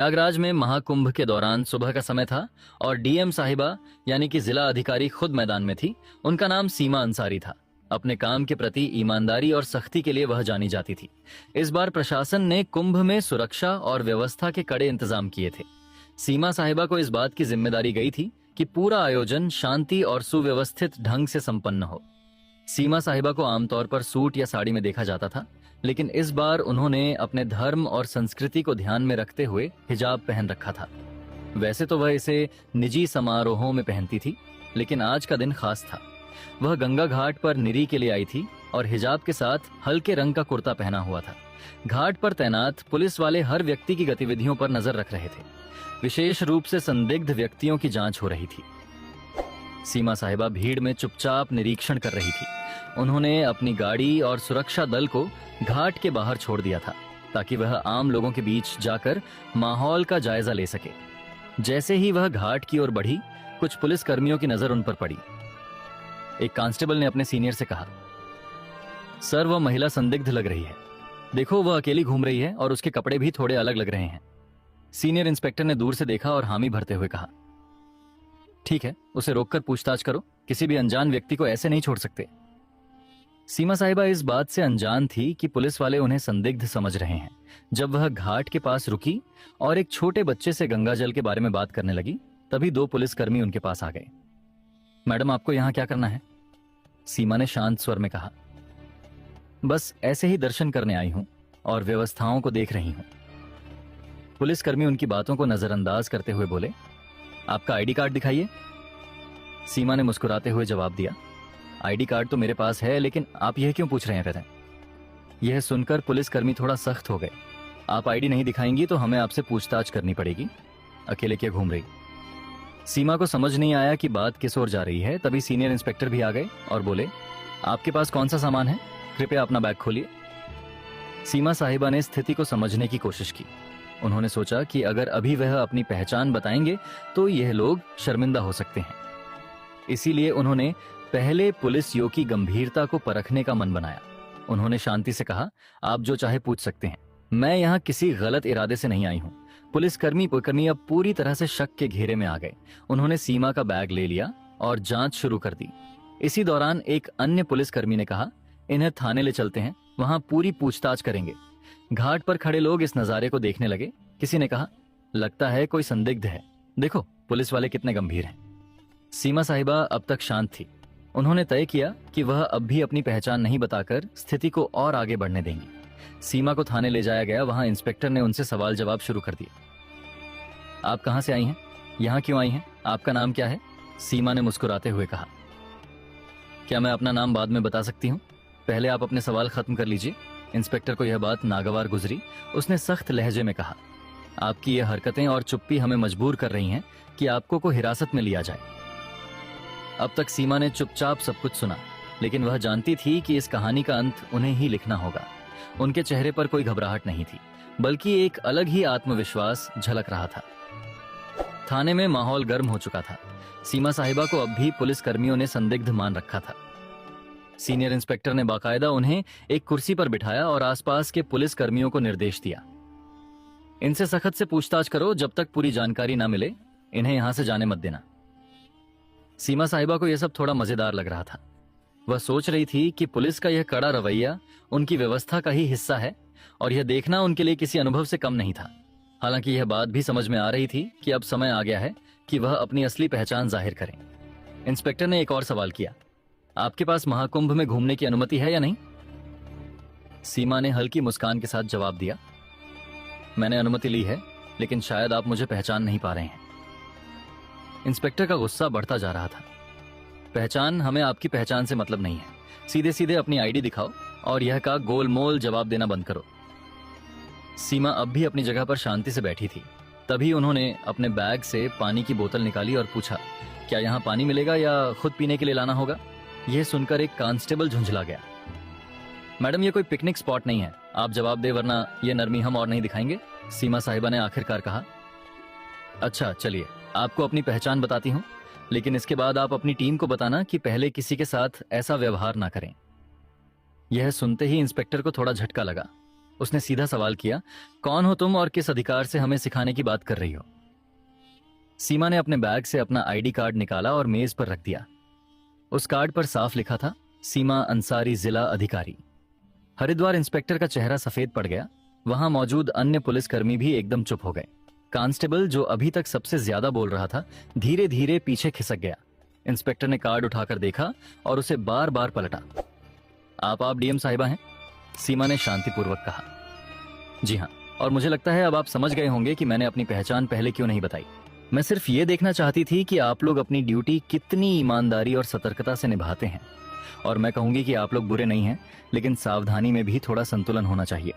प्रयागराज में महाकुंभ के दौरान सुबह का समय था और डीएम साहिबा यानी कि जिला अधिकारी खुद मैदान में थी। उनका नाम सीमा अंसारी था। अपने काम के प्रति ईमानदारी और सख्ती के लिए वह जानी जाती थी। इस बार प्रशासन ने कुंभ में सुरक्षा और व्यवस्था के कड़े इंतजाम किए थे। सीमा साहिबा को इस बात की जिम्मेदारी गई थी कि पूरा आयोजन शांति और सुव्यवस्थित ढंग से संपन्न हो। सीमा साहिबा को आमतौर पर सूट या साड़ी में देखा जाता था, लेकिन इस बार उन्होंने अपने धर्म और संस्कृति को ध्यान में रखते हुए हिजाब पहन रखा था। वैसे तो वह इसे निजी समारोहों में पहनती थी, लेकिन आज का दिन खास था। वह गंगा घाट पर निरी के लिए आई थी और हिजाब के साथ हल्के रंग का कुर्ता पहना हुआ था। घाट पर तैनात पुलिस वाले हर व्यक्ति की गतिविधियों पर नजर रख रहे थे। विशेष रूप से संदिग्ध व्यक्तियों की जांच हो रही थी। सीमा साहिबा भीड़ में चुपचाप निरीक्षण कर रही थी। उन्होंने अपनी गाड़ी और सुरक्षा दल को घाट के बाहर छोड़ दिया था ताकि वह आम लोगों के बीच जाकर माहौल का जायजा ले सके। जैसे ही वह घाट की ओर बढ़ी, कुछ पुलिस कर्मियों की नजर उन पर पड़ी। एक कांस्टेबल ने अपने सीनियर से कहा, सर वह महिला संदिग्ध लग रही है। देखो वह अकेली घूम रही है और उसके कपड़े भी थोड़े अलग लग रहे हैं। सीनियर इंस्पेक्टर ने दूर से देखा और हामी भरते हुए कहा, ठीक है, उसे रोककर पूछताछ करो। किसी भी अनजान व्यक्ति को ऐसे नहीं छोड़ सकते। सीमा साहिबा इस बात से अनजान थी कि पुलिस वाले उन्हें संदिग्ध समझ रहे हैं। जब वह घाट के पास रुकी और एक छोटे बच्चे से गंगाजल के बारे में बात करने लगी, तभी दो पुलिसकर्मी उनके पास आ गए। मैडम आपको यहां क्या करना है? सीमा ने शांत स्वर में कहा, बस ऐसे ही दर्शन करने आई हूं और व्यवस्थाओं को देख रही हूं। पुलिसकर्मी उनकी बातों को नजरअंदाज करते हुए बोले, आपका आईडी कार्ड दिखाइए। सीमा ने मुस्कुराते हुए जवाब दिया, आईडी कार्ड तो मेरे पास है, लेकिन आप यह क्यों पूछ रहे हैं रतन? यह सुनकर पुलिसकर्मी थोड़ा सख्त हो गए। आप आईडी नहीं दिखाएंगी तो हमें आपसे पूछताछ करनी पड़ेगी। अकेले क्या घूम रही? सीमा को समझ नहीं आया कि बात किस ओर जा रही है। तभी सीनियर इंस्पेक्टर भी आ गए और बोले, आपके पास कौन सा सामान है? कृपया अपना बैग खोलिए। सीमा साहिबा ने स्थिति को समझने की कोशिश की। उन्होंने सोचा कि अगर अभी वह अपनी पहचान बताएंगे तो यह लोग शर्मिंदा हो सकते हैं। इसीलिए उन्होंने पहले पुलिसियों की गंभीरता को परखने का मन बनाया। उन्होंने शांति से कहा, आप जो चाहे पूछ सकते हैं, मैं यहाँ किसी गलत इरादे से नहीं आई हूँ। पुलिसकर्मी अब पूरी तरह से शक के घेरे में आ गए। उन्होंने सीमा का बैग ले लिया और जांच शुरू कर दी। इसी दौरान एक अन्य पुलिसकर्मी ने कहा, इन्हें थाने ले चलते हैं, वहां पूरी पूछताछ करेंगे। घाट पर खड़े लोग इस नजारे को देखने लगे। किसी ने कहा, लगता है कोई संदिग्ध है, देखो पुलिस वाले कितने गंभीर हैं। सीमा साहिबा अब तक शांत थी। उन्होंने तय किया कि वह अब भी अपनी पहचान नहीं बताकर स्थिति को और आगे बढ़ने देंगी। सीमा को थाने ले जाया गया। वहां इंस्पेक्टर ने उनसे सवाल जवाब शुरू कर दिए। आप कहां से आई हैं? यहां क्यों आई हैं? आपका नाम क्या है? सीमा ने मुस्कुराते हुए कहा, क्या मैं अपना नाम बाद में बता सकती हूँ? पहले आप अपने सवाल खत्म कर लीजिए। इंस्पेक्टर को यह बात नागवार गुजरी। उसने सख्त लहजे में कहा, आपकी यह हरकतें और चुप्पी हमें मजबूर कर रही हैं कि आपको को हिरासत में लिया जाए। अब तक सीमा ने चुपचाप सब कुछ सुना, लेकिन वह जानती थी कि इस कहानी का अंत उन्हें ही लिखना होगा। उनके चेहरे पर कोई घबराहट नहीं थी, बल्कि एक अलग ही आत्मविश्वास झलक रहा था। थाने में माहौल गर्म हो चुका था। सीमा साहिबा को अब भी पुलिस कर्मियों ने संदिग्ध मान रखा था। सीनियर इंस्पेक्टर ने बाकायदा उन्हें एक कुर्सी पर बिठाया और आसपास के पुलिस कर्मियों को निर्देश दिया, इनसे सख्त से पूछताछ करो, जब तक पूरी जानकारी ना मिले इन्हें यहां से जाने मत देना। सीमा साहिबा को यह सब थोड़ा मजेदार लग रहा था। वह सोच रही थी कि पुलिस का यह कड़ा रवैया उनकी व्यवस्था का ही हिस्सा है और यह देखना उनके लिए किसी अनुभव से कम नहीं था। हालांकि यह बात भी समझ में आ रही थी कि अब समय आ गया है कि वह अपनी असली पहचान जाहिर करें। इंस्पेक्टर ने एक और सवाल किया, आपके पास महाकुंभ में घूमने की अनुमति है या नहीं? सीमा ने हल्की मुस्कान के साथ जवाब दिया, मैंने अनुमति ली है, लेकिन शायद आप मुझे पहचान नहीं पा रहे हैं। इंस्पेक्टर का गुस्सा बढ़ता जा रहा था। पहचान, हमें आपकी पहचान से मतलब नहीं है। सीधे सीधे अपनी आईडी दिखाओ और यह का गोलमोल जवाब देना बंद करो। सीमा अब भी अपनी जगह पर शांति से बैठी थी। तभी उन्होंने अपने बैग से पानी की बोतल निकाली और पूछा, क्या यहाँ पानी मिलेगा या खुद पीने के लिए लाना होगा? यह सुनकर एक कांस्टेबल झुंझला गया। मैडम ये कोई पिकनिक स्पॉट नहीं है, आप जवाब दे वरना ये नरमी हम और नहीं दिखाएंगे। सीमा साहिबा ने आखिरकार कहा, अच्छा चलिए आपको अपनी पहचान बताती हूँ, लेकिन इसके बाद आप अपनी टीम को बताना कि पहले किसी के साथ ऐसा व्यवहार ना करें। यह सुनते ही इंस्पेक्टर को थोड़ा झटका लगा। उसने सीधा सवाल किया, कौन हो तुम और किस अधिकार से हमें सिखाने की बात कर रही हो? सीमा ने अपने बैग से अपना आईडी कार्ड निकाला और मेज पर रख दिया। उस कार्ड पर साफ लिखा था, सीमा अंसारी, जिला अधिकारी। हरिद्वार इंस्पेक्टर का चेहरा सफेद पड़ गया। वहां मौजूद अन्य पुलिसकर्मी भी एकदम चुप हो गए। कांस्टेबल, जो अभी तक सबसे ज्यादा बोल रहा था, धीरे धीरे पीछे खिसक गया। इंस्पेक्टर ने कार्ड उठाकर देखा और उसे बार बार पलटा। आप डीएम साहिबा हैं? सीमा ने शांतिपूर्वक कहा। जी हाँ, और मुझे लगता है अब आप समझ गए होंगे कि मैंने अपनी पहचान पहले क्यों नहीं बताई। मैं सिर्फ ये देखना चाहती थी कि आप लोग अपनी ड्यूटी कितनी ईमानदारी और सतर्कता से निभाते हैं। और मैं कहूंगी कि आप लोग बुरे नहीं हैं, लेकिन सावधानी में भी थोड़ा संतुलन होना चाहिए।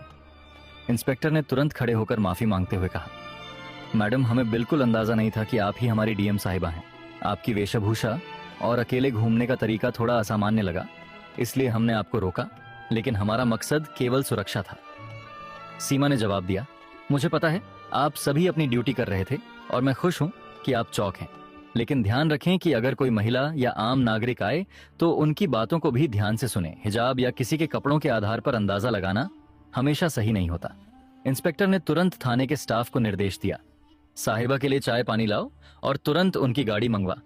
इंस्पेक्टर ने तुरंत खड़े होकर माफी मांगते हुए कहा, मैडम, हमें बिल्कुल अंदाजा नहीं था कि आप ही हमारी डीएम साहिबा हैं। आपकी वेशभूषा और अकेले घूमने का तरीका थोड़ा असामान्य लगा, इसलिए हमने आपको रोका, लेकिन हमारा मकसद केवल सुरक्षा था। सीमा ने जवाब दिया, मुझे पता है आप सभी अपनी ड्यूटी कर रहे थे और मैं खुश हूं कि आप चौक हैं, लेकिन ध्यान रखें कि अगर कोई महिला या आम नागरिक आए तो उनकी बातों को भी ध्यान से सुने। हिजाब या किसी के कपड़ों के आधार पर अंदाजा लगाना हमेशा सही नहीं होता। इंस्पेक्टर ने तुरंत थाने के स्टाफ को निर्देश दिया, साहिबा के लिए चाय पानी लाओ और तुरंत उनकी गाड़ी मंगवा।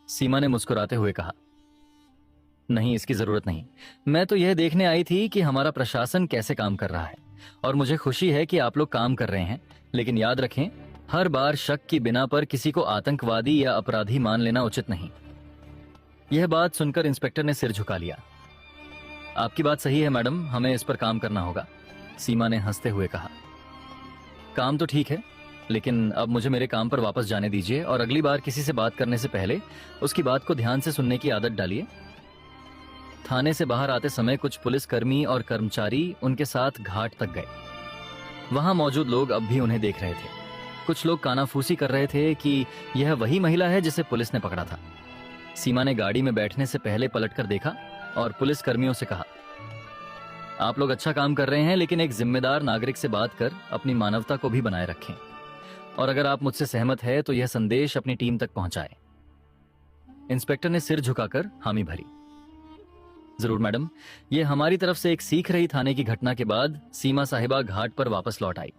सीमा ने मुस्कुराते हुए कहा, नहीं, इसकी जरूरत नहीं। मैं तो यह देखने आई थी कि हमारा प्रशासन कैसे काम कर रहा है, और मुझे खुशी है कि आप लोग काम कर रहे हैं, लेकिन याद रखें, हर बार शक की बिना पर किसी को आतंकवादी या अपराधी मान लेना उचित नहीं। यह बात सुनकर इंस्पेक्टर ने सिर झुका लिया। आपकी बात सही है मैडम, हमें इस पर काम करना होगा, सीमा ने हंसते हुए कहा। काम तो ठीक है, लेकिन अब मुझे मेरे काम पर वापस जाने दीजिए और अगली बार किसी से बात करने से पहले उसकी बात को ध्यान से सुनने की आदत डालिए। थाने से बाहर आते समय कुछ पुलिसकर्मी और कर्मचारी उनके साथ घाट तक गए। वहां मौजूद लोग अब भी उन्हें देख रहे थे। कुछ लोग कानाफूसी कर रहे थे कि यह वही महिला है जिसे पुलिस ने पकड़ा था। सीमा ने गाड़ी में बैठने से पहले पलटकर देखा और पुलिसकर्मियों से कहा, आप लोग अच्छा काम कर रहे हैं, लेकिन एक जिम्मेदार नागरिक से बात कर अपनी मानवता को भी बनाए रखें, और अगर आप मुझसे सहमत है तो यह संदेश अपनी टीम तक पहुंचाएं। इंस्पेक्टर ने सिर झुकाकर हामी भरी। जरूर मैडम। यह हमारी तरफ से एक सीख रही थाने की घटना के बाद सीमा साहिबा घाट पर वापस लौट आई।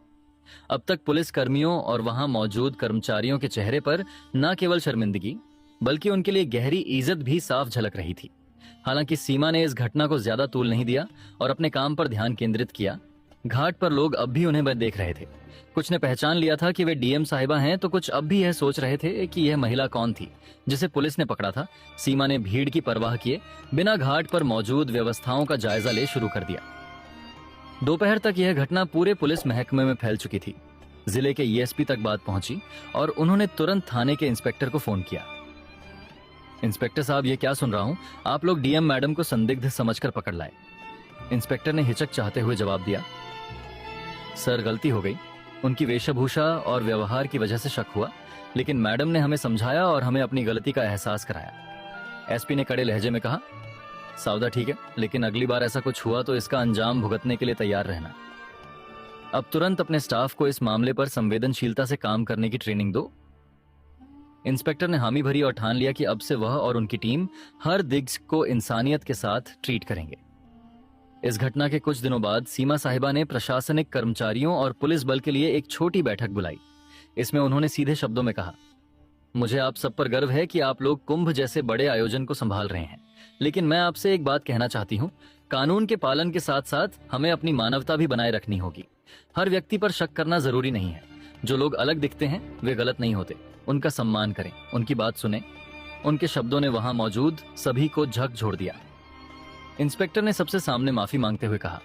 अब तक पुलिस कर्मियों और वहां मौजूद कर्मचारियों के चेहरे पर न केवल शर्मिंदगी बल्कि उनके लिए गहरी इज्जत भी साफ झलक रही थी। हालांकि सीमा ने इस घटना को ज्यादा तूल नहीं दिया और अपने काम पर ध्यान केंद्रित किया। घाट पर लोग अब भी उन्हें देख रहे थे। कुछ ने पहचान लिया था कि वे डीएम साहिबा हैं, तो कुछ अब भी यह सोच रहे थे कि यह महिला कौन थी जिसे पुलिस ने पकड़ा था। सीमा ने भीड़ की परवाह किए बिना घाट पर मौजूद व्यवस्थाओं का जायजा ले शुरू कर दिया। दोपहर तक यह घटना पूरे पुलिस महकमे में फैल चुकी थी। जिले के ईएसपी तक बात पहुंची और उन्होंने तुरंत थाने के इंस्पेक्टर को फोन किया। इंस्पेक्टर साहब, ये क्या सुन रहा हूं, आप लोग डीएम मैडम को संदिग्ध समझकर पकड़ लाए। इंस्पेक्टर ने हिचक चाहते हुए जवाब दिया, सर गलती हो गई, उनकी वेशभूषा और व्यवहार की वजह से शक हुआ, लेकिन मैडम ने हमें समझाया और हमें अपनी गलती का एहसास कराया। एसपी ने कड़े लहजे में कहा, सावधा ठीक है, लेकिन अगली बार ऐसा कुछ हुआ तो इसका अंजाम भुगतने के लिए तैयार रहना। अब तुरंत अपने स्टाफ को इस मामले पर संवेदनशीलता से काम करने की ट्रेनिंग दो। इंस्पेक्टर ने हामी भरी और ठान लिया कि अब से वह और उनकी टीम हर दिग्गज को इंसानियत के साथ ट्रीट करेंगे। इस घटना के कुछ दिनों बाद सीमा साहिबा ने प्रशासनिक कर्मचारियों और पुलिस बल के लिए एक छोटी बैठक बुलाई। इसमें उन्होंने सीधे शब्दों में कहा, मुझे आप सब पर गर्व है कि आप लोग कुंभ जैसे बड़े आयोजन को संभाल रहे हैं, लेकिन मैं आपसे एक बात कहना चाहती हूँ, कानून के पालन के साथ साथ हमें अपनी मानवता भी बनाए रखनी होगी। हर व्यक्ति पर शक करना जरूरी नहीं है। जो लोग अलग दिखते हैं वे गलत नहीं होते। उनका सम्मान करें, उनकी बात सुने। उनके शब्दों ने वहां मौजूद सभी को झकझोर दिया। इंस्पेक्टर ने सबसे सामने माफी मांगते हुए कहा,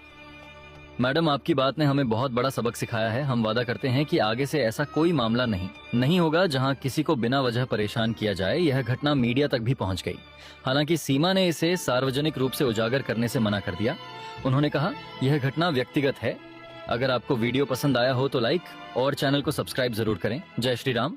मैडम आपकी बात ने हमें बहुत बड़ा सबक सिखाया है। हम वादा करते हैं कि आगे से ऐसा कोई मामला नहीं होगा जहां किसी को बिना वजह परेशान किया जाए। यह घटना मीडिया तक भी पहुंच गई। हालांकि सीमा ने इसे सार्वजनिक रूप से उजागर करने से मना कर दिया। उन्होंने कहा, यह घटना व्यक्तिगत है। अगर आपको वीडियो पसंद आया हो तो लाइक और चैनल को सब्सक्राइब जरूर करें। जय श्री राम।